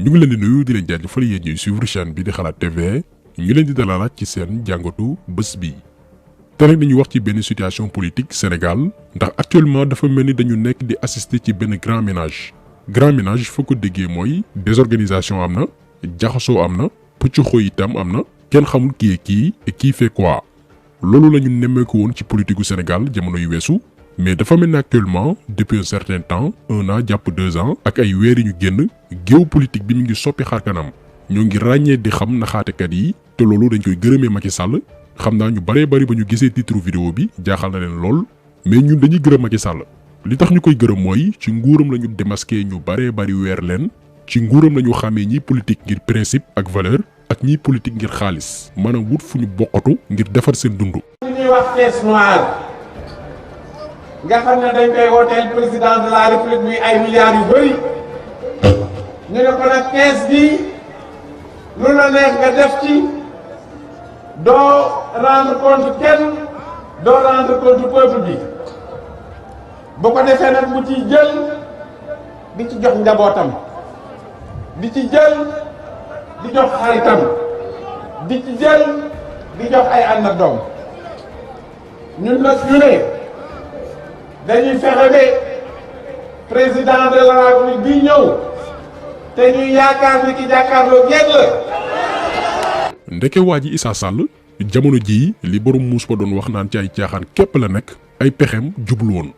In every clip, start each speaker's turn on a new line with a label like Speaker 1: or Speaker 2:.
Speaker 1: ñu ngi leen di nuyu di leen jaajëfal yéen ñuy suivre chaîne bi di Xalaat TV ñu leen di dalalaat ci seen jàngatu bés bi. te nag dañuy wax ci benn situation politique Sénégal ndax actuellement dafa mel ni dañu nekk di assister ci benn grand ménage foo ko déggee mooy désorganisation am na jaxasoo am na pëccoxoo itam am na kenn xamul kii et qui fait quoi loolu la ñu nemmeeku woon ci politique gu Sénégal jamono yu weesu. mais dafa mel ni actuellement depuis un certain temps 1 an jàpp 2 ans ak ay weer yi ñu génn géopolitique bi mi ngi soppi xar kanam ñoo ngi ràññee di xam naxaatekat yi te loolu dañ koy gërëmee Macky Sall xam naa ñu bëree bëri ba ñu gisee titre vidéo bi jaaxal na leen lool mais ñun dañuy gërëm Macky Sall li tax ñu koy gërëm mooy ci nguuram la ñu démasqué ñu bëree bëri weer leen ci nguuram la ñu xàmmee ñiy politique ngir principe ak valeur ak ñiy politique ngir xaalis maanaam wut fu ñu bokkatu ngir defar seen dund.
Speaker 2: nga xam ne dañ koy wooteel président de la république muy ay milliards yu bëri ñu ne ko nag kees gi lu la neex nga def ci doo rendre compte kenn doo rendre compte peuple bi bu ko defee nag mu ciy jël di ci jox njabootam di ci jël di jox xaritam di ci jël di jox ay àndandoom ñun nag ñu ne dañuy fexe ba président de la République bi ñëw te ñuy yaakaar ni ki jàkkaarloo yéen la.
Speaker 1: ndeke waa ji Issa Sall jamono jii li borom muus ba doon wax naan ci ay caaxaan képp la nekk ay pexem jublu woon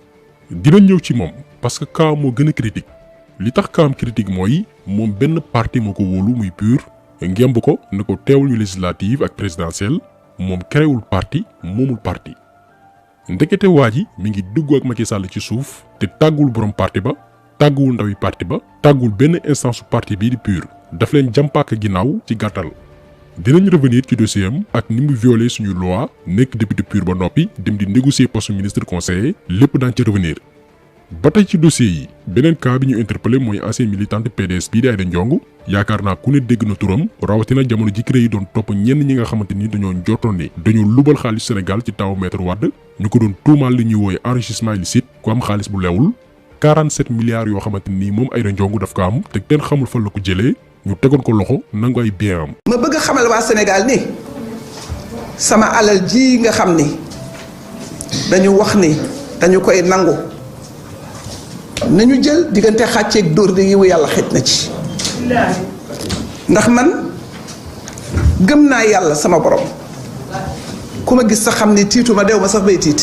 Speaker 1: dinañ ñëw ci moom parce que cas moo gën a critique li tax kaam critique mooy moom benn parti moo ko wóolu muy PUR ngemb ko ne ko teewul ñu législative ak présidentielle moom créewul parti moomul parti. ndekete waa ji mi ngi dugg ak Macky Sall ci suuf te tàggul borom parti ba tàgguwul ndawi parti ba tàggul benn instance su parti bii di PUR daf leen jàmpaaka ginnaaw ci gàttal. dinañ revenir ci dossier am ak ni mu violé suñu loi nekk député PUR ba noppi dem di négocier poste ministre conseiller lépp daan ci revenir. ba tey ci dossier yi beneen cas bi ñu interpellé mooy ancien militante PDS bii di Aïda Ndiongue yaakaar naa ku ne dégg na turam rawatina jamono ji CREI yi doon topp ñenn ñi nga xamante ni dañoo njortoon ne dañoo lubal xaalis Sénégal ci tawu Maître Wade ñu ko doon tuumaal li ñuy wooye enrichissement illicite ku am xaalis bu leewul 47 milliards yoo xamante ni moom Aïda Ndiongue daf ko am te kenn xamul fan la ko jëlee ñu tegoon ko loxo nangu ay bien am.
Speaker 3: ma bëgg a xamal waa Sénégal ni sama alal ji nga xam ni dañu wax ni dañu koy nangu nañu jël diggante xàcceeg dóor de yiwu yàlla xëj na ci ndax man gëm naa yàlla sama borom ku ma gis sax xam ni tiitu ma dew ma sax bay tiit.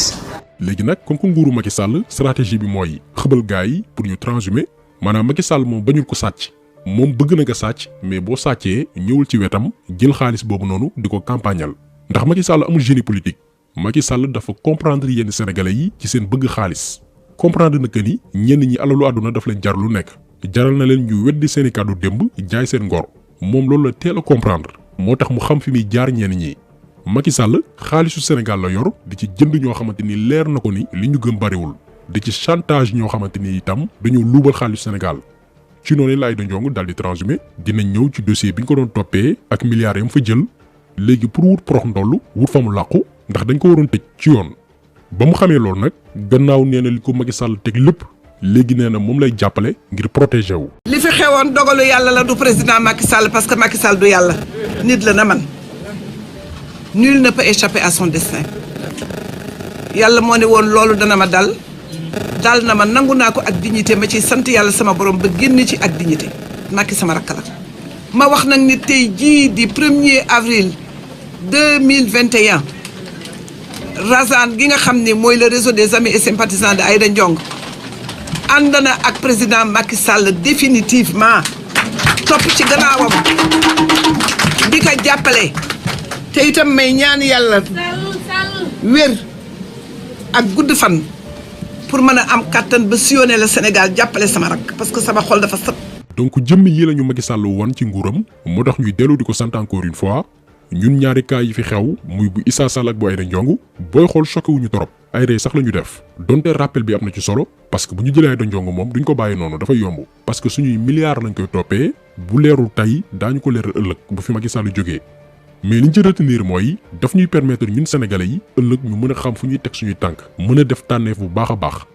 Speaker 1: léegi nag comme que nguuru Macky Sall stratégie bi mooy xëbal gars yi pour ñu transhumé maanaam Macky Sall moom bañul ko sàcc moom bëgg na nga sàcc mais boo sàccee ñëwul ci wetam jël xaalis boobu noonu di ko campagnal ndax Macky Sall amul génie politique Macky Sall dafa comprendre yenn sénégalais yi ci seen bëgg xaalis. comprendre na que ni ñenn ñi alalu àdduna daf leen jar lu nekk jaral na leen ñu weddi seeni kàddu démb jaay seen ngor moom loolu la teel a comprendre moo tax mu xam fi muy jaar ñenn ñi. Macky Sall xaalisu Sénégal la yor di ci jënd ñoo xamante ni leer na ko ni li ñu gëm bariwul di ci chantage ñoo xamante ni itam dañoo luubal xaalisu Sénégal ci noonu la Aïda Ndiongue daal di transhumé dinañ ñëw ci dossier bi ñu ko doon toppee ak milliards yam fa jël léegi pour wut porox ndollu wut fa mu làqu ndax dañ ko waroon tëj ci yoon. ba mu xamee loolu nag gannaaw nee na li ko Macky Sall teg lépp léegi nee na moom lay jàppale ngir protéger wu.
Speaker 3: li fi xewoon dogalu yàlla la du président Macky Sall parce que Macky Sall du yàlla nit la na man nul ne peut échapper à son destin yàlla moo ne woon loolu dana ma dal na ma nangu naa ko ak dignité ma ciy sant yàlla sama borom ba génn ci ak dignité Macky sama rakk la. ma wax nag ni tey jii di 1er avril 2021. Razan gi nga xam ni mooy le réseau des amis et sympathisants de Aïda Ndiongue ànd na ak président Macky Sall définitivement topp ci gannaawam di ko jàppale te itam may ñaan yàlla wér ak gudd fan pour mën a am kàttan ba sillonner le Sénégal jàppale sama rak parce que sama xol dafa sët.
Speaker 1: donc jëmm yi la ñu Macky Sall wan ci nguuram moo tax ñuy dellu di ko sant encore une fois. ñun ñaari cas yi fi xew muy bu Issa Sall ak bu Aïda Ndiongue booy xool choqué wuñu torop ay rey sax la ñu def donte rappel bi am na ci solo parce que bu ñu jëlee Aïda Ndiongue moom duñ ko bàyyi noonu dafay yomb parce que suñuy milliards lañ koy toppee bu leerul tey daañu ko leeral ëllëg bu fi Macky Sall jógee mais liñ ci retenir mooy daf ñuy permettre ñun sénégalais yi ëllëg ñu mën a xam fu ñuy teg suñuy tànk mën a def tànneef bu baax a baax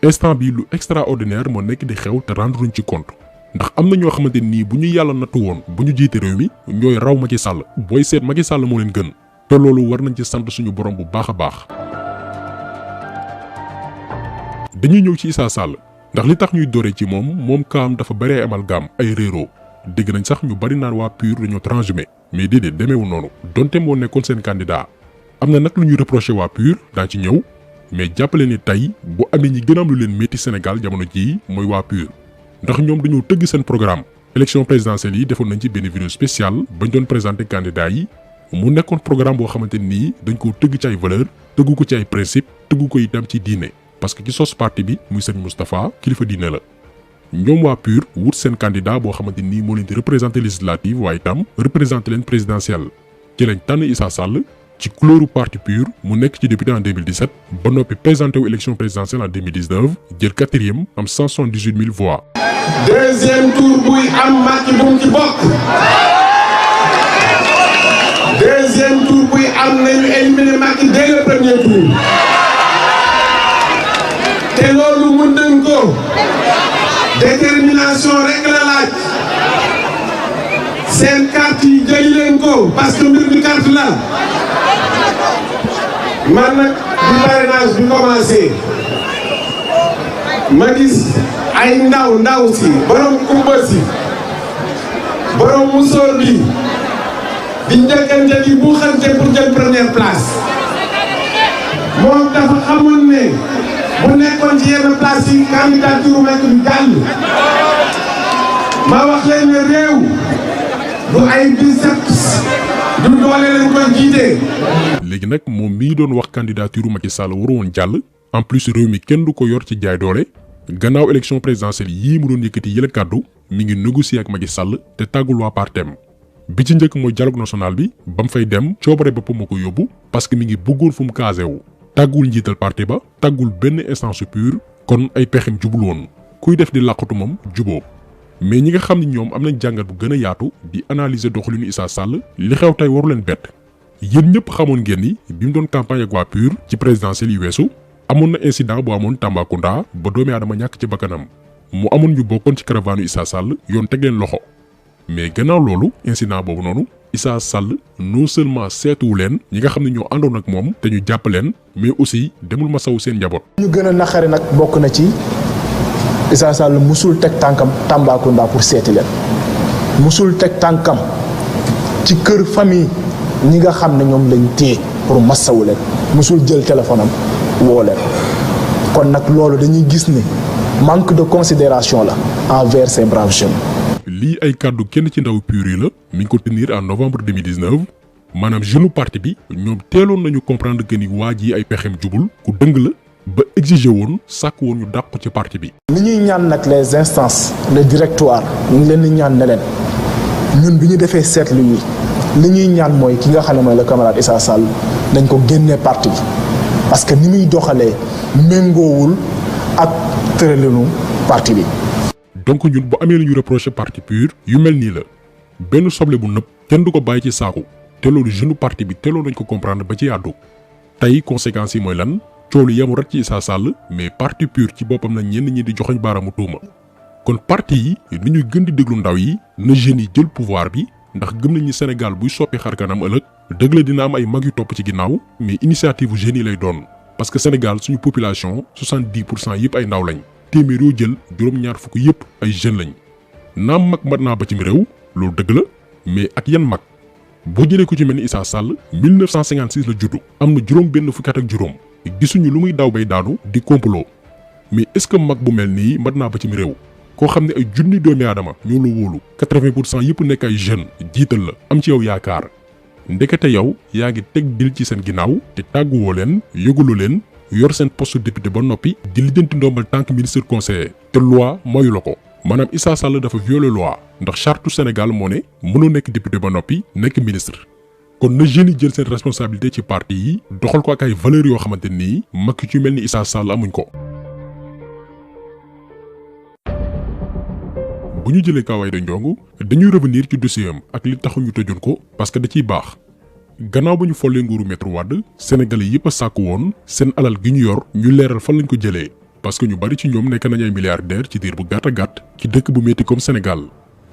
Speaker 1: instant bi lu extraordinaire moo nekk di xew te rendre luñ ci compte ndax am na ñoo xamante nii bu ñu yàlla nattu woon bu ñu jiite réew mi ñooy raw Macky Sall booy seet Macky Sall moo leen gën te loolu war nañ ci sant suñu borom bu baax a baax. dañuy ñëw ci Issa Sall ndax li tax ñuy dooree ci moom kaam dafa bari ay amalgame ay réeroo dégg nañ sax ñu bari naan waa PUR dañoo transhumé mais déedéet demeewul noonu donte moo nekkoon seen candidat am na nag lu ñuy reproché waa PUR daa ci ñëw mais jàppale ni tey bu amee ñi gën a am lu leen métti Sénégal jamono jii mooy waa PUR ndax ñoom dañoo tëgg seen programme élection présidentielle yi defoon nañ ci benn vidéo spéciale bañ doon présenté candidat yi mu nekkoon programme boo xamante nii dañ koo tëgg ci ay valeur tëggu ko ci ay principe tëggu ko itam ci diine parce que ki sos parti bi muy Serigne Moustapha kilifa diine la ñoom waa PUR wut seen candidat boo xamante nii moo leen di représenté législative waaye itam représenté leen présidentielle ci lañ tànn Issa Sall ci couleuru parti PUR mu nekk ci député en 2017 ba noppi présenté wu élection présidentielle en 2019 jël 4e am 178 000 voix.
Speaker 2: deuxième tour buy am Macky bu mu ci bokk. deuxième tour buy am nañu éliminer Macky dès le premier tour. te loolu mën nañ ko. détermination rek la laaj. seen carte yi jëli leen ko parce que mbir mi carte la. man nag bi parrainage bi commencé ma gis ay ndaw si borom kumba si borom musóor bi di njëkkante di bu xante pour jël première place moom dafa xamoon ne bu nekkoon ci yenn place yi candidature nekk du jàll ma wax leen ne réew du ay biceps du doole lañ koy jiite.
Speaker 1: léegi nag moom mii doon wax candidature Macky Sall waru woon jàll en plus réew mi kenn du ko yor ci jaay doole gannaaw élection présidentielle yii mu doon yëkkati yële kàddu mi ngi négocier ak Macky Sall te tàggul waa partem bi ci njëkk mooy dialogue national bi ba mu fay dem coobare boppam moo ko yóbbu parce que mi ngi bëggoon fu mu casé wu tàggul njiital parti ba tàggul benn instance PUR kon ay pexem jubul woon kuy def di làqatu moom juboo mais ñi nga xam ne ñoom am nañ jàngat bu gën a yaatu di analyser doxalinu Issa Sall li xew tey waru leen bett yéen ñëpp xamoon ngeen ni bi mu doon campagne ak waa PUR ci présidentielle yi weesu amoon na incident bu amoon Tambacounda ba doomi aadama ñàkk ci bakkanam mu amoon ñu bokkoon ci caravane Issa Sall yoon teg leen loxo mais gannaaw loolu incident boobu noonu Issa Sall non seulement seetuwu leen ñi nga xam ne ñoo àndoon ak moom te ñu jàpp leen mais aussi demul masawu seen njaboot.
Speaker 4: ñu gën a naqari nag bokk na ci Issa Sall musul teg tànkam Tambacounda pour seeti leen musul teg tànkam ci kër famille ñi nga xam ne ñoom lañ téye pour masawu leen musul jël téléphone am woo leen kon nag loolu dañuy gis ne manque de considération la envers ces braves jeunes.
Speaker 1: lii ay kàddu kenn ci ndaw PUR yi la mi ngi ko tenir en novembre 2019 maanaam jeune parti bi ñoom teeloon nañu comprendre que ni waa ji ay pexem jubul ku dëng la ba exiger woon sàkk woon ñu dàq ko ci parti bi.
Speaker 4: li ñuy ñaan nag les instances le directoire ñu ngi leen di ñaan ne leen ñun bi ñu defee seetlu yi li ñuy ñaan mooy ki nga xam ne mooy le camarade Issa Sall dañ ko génnee parti bi parce que ni muy doxalee méngoowul ak tëralinu parti bi.
Speaker 1: donc ñun bu amee lu ñu reproché parti PUR yu mel nii la benn soble bu nëb kenn du ko bàyyi ci saaku te loolu jeune parti bi teeloon nañ ko comprendre ba ci àddu tey conséquences yi mooy lan coow lu yemu rek ci Issa Sall mais parti PUR ci boppam na ñenn ñi di joxoñ baaraamu tuuma kon parti yi ni ñuy gën di déglu ndaw yi na jeunes yi jël pouvoir bi ndax gëm nañ ni Sénégal buy soppi xar kanam ëllëg dëgg la dina am ay mag yu topp ci ginnaaw mais initiative bu jeunes yi lay doon parce que Sénégal suñu population 70% yëpp ay ndaw lañ. téeméer yoo jël juróom-ñaar fukk yëpp ay jeunes lañ naam mag mat naa ba cim réew loolu dëgg la mais ak yan mag boo jëlee ko ci mel ni Issa Sall 1956 la juddu am na juróom benn fukki at ak juróom gisuñu lu muy daw bay daanu di complot mais est-ce que mag bu mel nii mat naa ba cim réew koo xam ne ay junni doomi aadama ñoo la wóolu 80% yëpp nekk ay jeunes jiital la am ci yow yaakaar ndekete yow yaa ngi teg dil ci seen ginnaaw te tàgguwoo leen yëgulu leen yor seen poste député ba noppi di lijjanti ndombal tànk ministre conseiller te loi mayu la ko maanaam Issa Sall dafa violer loi ndax charte Sénégal moo ne mënoo nekk député ba noppi nekk ministre kon na jeunes yi jël seen responsabilité ci parti yi doxal ko ak ay valeurs yoo xamante nii mag ci mel ni Issa Sall amuñ ko. bu ñu jëlee Kaw Aïda Ndiongue dañuy revenir ci dossier am ak li taxu ñu tëjoon ko parce que da ciy baax. gannaaw ba ñu follee nguuru Maître Wade Sénégalais yëpp a sàkku woon seen alal gi ñu yor ñu leeral fan lañ ko jëlee parce que ñu bari ci ñoom nekk nañ ay milliardaires ci diir bu gàtt a gàtt ci dëkk bu métti comme Sénégal.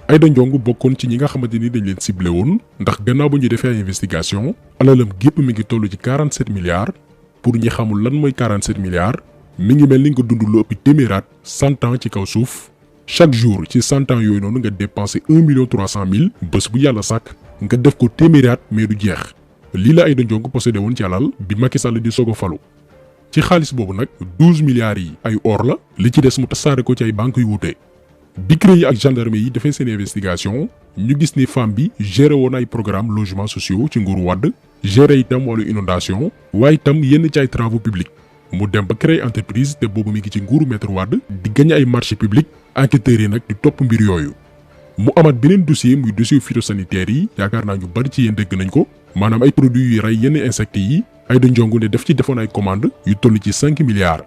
Speaker 1: Aïda Ndiongue bokkoon ci ñi nga xamante ni dañ leen ciblé woon ndax gannaaw ba ñu defee ay investigation alalam gépp mi ngi toll ci 47 milliards pour ñi xamul lan mooy 47 milliards mi ngi mel ni nga dund lu ëpp téeméeraat 100 ans ci kaw suuf chaque jour ci 100 ans yooyu noonu nga dépensé 1,3 million bés bu yàlla sàkk nga def ko téeméeraat mais du jeex lii la Aïda Ndiongue possédé woon ci alal bi Macky Sall di soog a falu ci xaalis boobu nag 12 milliards yi ay or la li ci des mu tasaare ko ci ay banques yu wuute. bi CREI yi ak gendarme yi defee seen investigation ñu gis ni femme bi géré woon ay programme logements sociaux ci nguuru Wade géré itam wàllu inondation waaye itam yenn ci ay travaux publics mu dem ba créer entreprise te boobu mi ngi ci nguuru Maître Wade di gagné ay marché public enquêteurs yi nag di topp mbir yooyu. mu amaat beneen dossier muy dossier phytosanitaire yi yaakaar naa ñu bari ci yéen dégg nañ ko maanaam ay produits yu rey yenn insectes yi Aïda Ndiongue ne def ci defoon ay commande yu toll ci 5 milliards.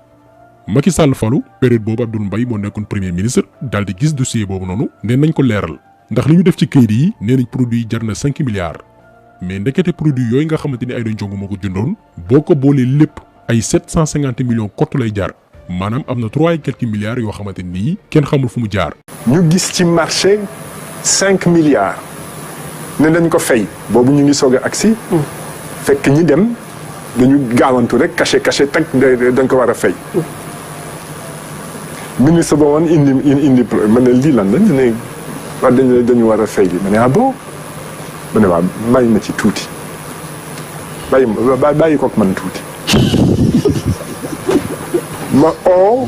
Speaker 1: Macky Sall falu période boobu Abdoul Mbaye moo nekkoon premier ministre daal di gis dossier boobu noonu nee nañ ko leeral ndax li ñu def ci këyit yi nee nañ produit yi jar na 5 milliards mais ndekete produit yooyu nga xamante ni Aïda Ndiongue moo ko jëndoon boo ko boolee lépp ay 750 millions kott lay jar maanaam am na 3 et quelques milliards yoo xamante ni kenn xamul fu mu jaar.
Speaker 5: ñu gis ci marché 5 milliards ne dañ ko fay boobu ñu ngi soog a agsi fekk ñi dem dañu gaawantu rek caché teg dañ ko war a fay. ministre ba woon indi ma ne lii lan la ñu ne wax dañu war a fay li ma ne ah bon ma ne waaw bàyyi ma ci tuuti bàyyi kook man tuuti ma oo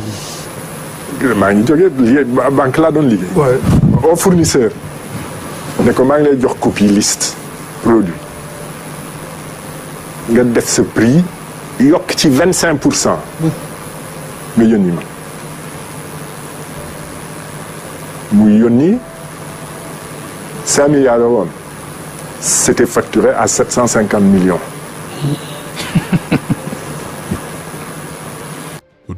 Speaker 5: maa ngi jógee banque laa doon liggéey ma oo fournisseur ne ko maa ngi lay jox copie liste produit nga def sa prix yokk ci 25% nga yónni ma muy yónni 5 milliards la woon c'était facturé à 750 millions.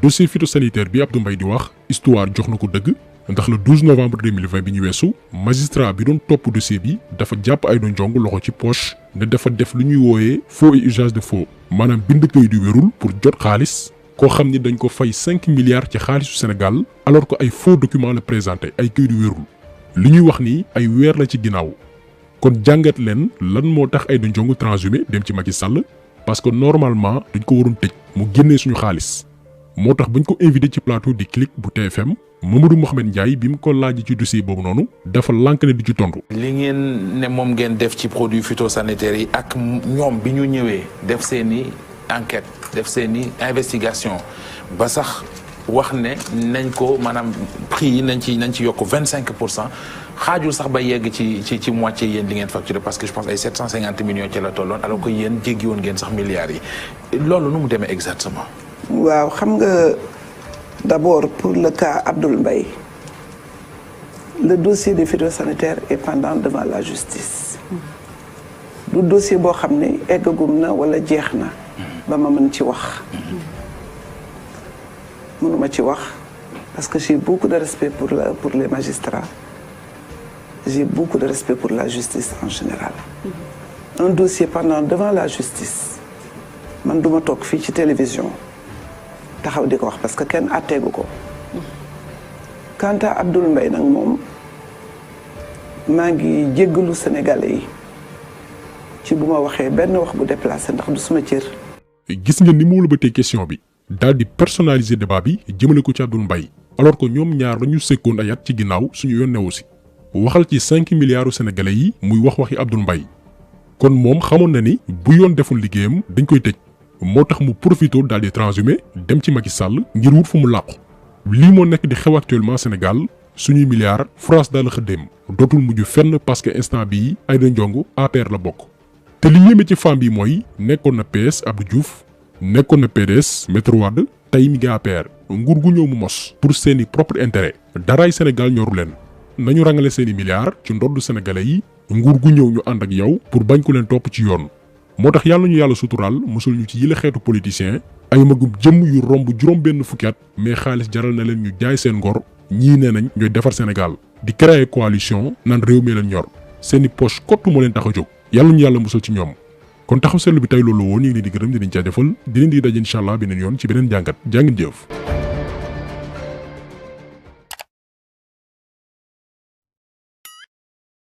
Speaker 1: dossier phytosanitaire bi Abdou Mbaye di wax histoire jox na ko dëgg ndax le 12 novembre 2020 bi ñu weesu magistrat bi doon topp dossier bi dafa jàpp Aïda Ndiongue loxo ci poche ne dafa def lu ñuy wooyee faux et usage de faux maanaam bind kayit yu wérul pour jot xaalis koo xam ni dañ ko fay 5 milliards ci xaalisu Sénégal alors que ay faux documents la présenté ay kayit yu wérul li ñuy wax ni ay weer la ci ginnaaw kon jàngat leen lan moo tax Aïda Ndiongue transhumé dem ci Macky Sall parce que normalement dañ ko waroon tëj mu génnee suñu xaalis moo tax bañ ko invité ci plateau di Click bu TFM Mamadou Mouhamed Ndiaye bi mu ko laaj ci dossier boobu noonu dafa lànk ne di ci tontu.
Speaker 6: li ngeen ne moom ngeen def ci produits phytosanitaires yi ak ñoom bi ñu ñëwee def seeni enquête def seeni investigation ba sax wax ne nañ ko maanaam prix yi nañ ci yokk 25% xaajul sax ba yegg ci moitié yéen li ngeen facturé parce que je pense ay 750 millions ci la tolloon alors que yéen jéggi woon ngeen sax milliards yi loolu nu mu demee exactement.
Speaker 3: waaw xam nga d'abord pour le cas Abdoul Mbaye le dossier des phytosanitaires est pendant devant la justice du dossier boo xam ne eggagum na wala jeex na ba ma mën ci wax mënuma ci wax parce que j'ai beaucoup de respect pour les magistrats j'ai beaucoup de respect pour la justice en général un dossier pendant devant la justice man duma toog fii ci télévision taxaw di ko wax parce que kenn àtteegu ko quant à Abdoul Mbaye nag moom maa ngi jéggalu Sénégalais yi ci bu ma waxee benn wax bu déplacé ndax du suma cër.
Speaker 1: gis nga ni mu wëlbatee question bi daal di personnaliser débat bi jëmale ko ci Abdoul Mbaye alors que ñoom ñaar dañu sekkoon ay at ci ginnaaw suñu yoon newu si waxal ci 5 milliards sénégalais yi muy waxi Abdoul Mbaye kon moom xamoon na ni bu yoon deful liggéeyam dañ koy tëj. moo tax mu profité daal di transhumé dem ci Macky Sall ngir wut fu mu làqu lii moo nekk di xew actuellement Sénégal suñuy milliards France daal la xëddeem dootul mujj fenn parce que instant bii Aïda Ndiongue APR la bokk. te li yéeme ci femme bi mooy nekkoon na PS Abdou Diouf nekkoon na PDS Maître Wade tey mi ngi APR nguur gu ñëw mu mos pour seeni propre intérêt daraay Sénégal ñoru leen nañu rangale seeni milliards ci ndoddu sénégalais yi nguur gu ñëw ñu ànd ak yow pour bañ ko leen topp ci yoon. moo tax yàlla ñu yàlla suturaal musul ñu ci yile xeetu politicien ay magum jëm yu romb juróom benn fukki at mais xaalis jaral na leen ñu jaay seen ngor ñii nee nañ ñooy defar Sénégal di créer coalition naan réew mi leen ñor seeni poche kottu moo leen tax a jóg yàlla ñu yàlla musal ci ñoom kon taxaw seetlu bi tey loolu woon ñu ngi leen di gërëm di leen jaajëfal di leen di daje incha allah beneen yoon ci beneen jàngat jàngin jëf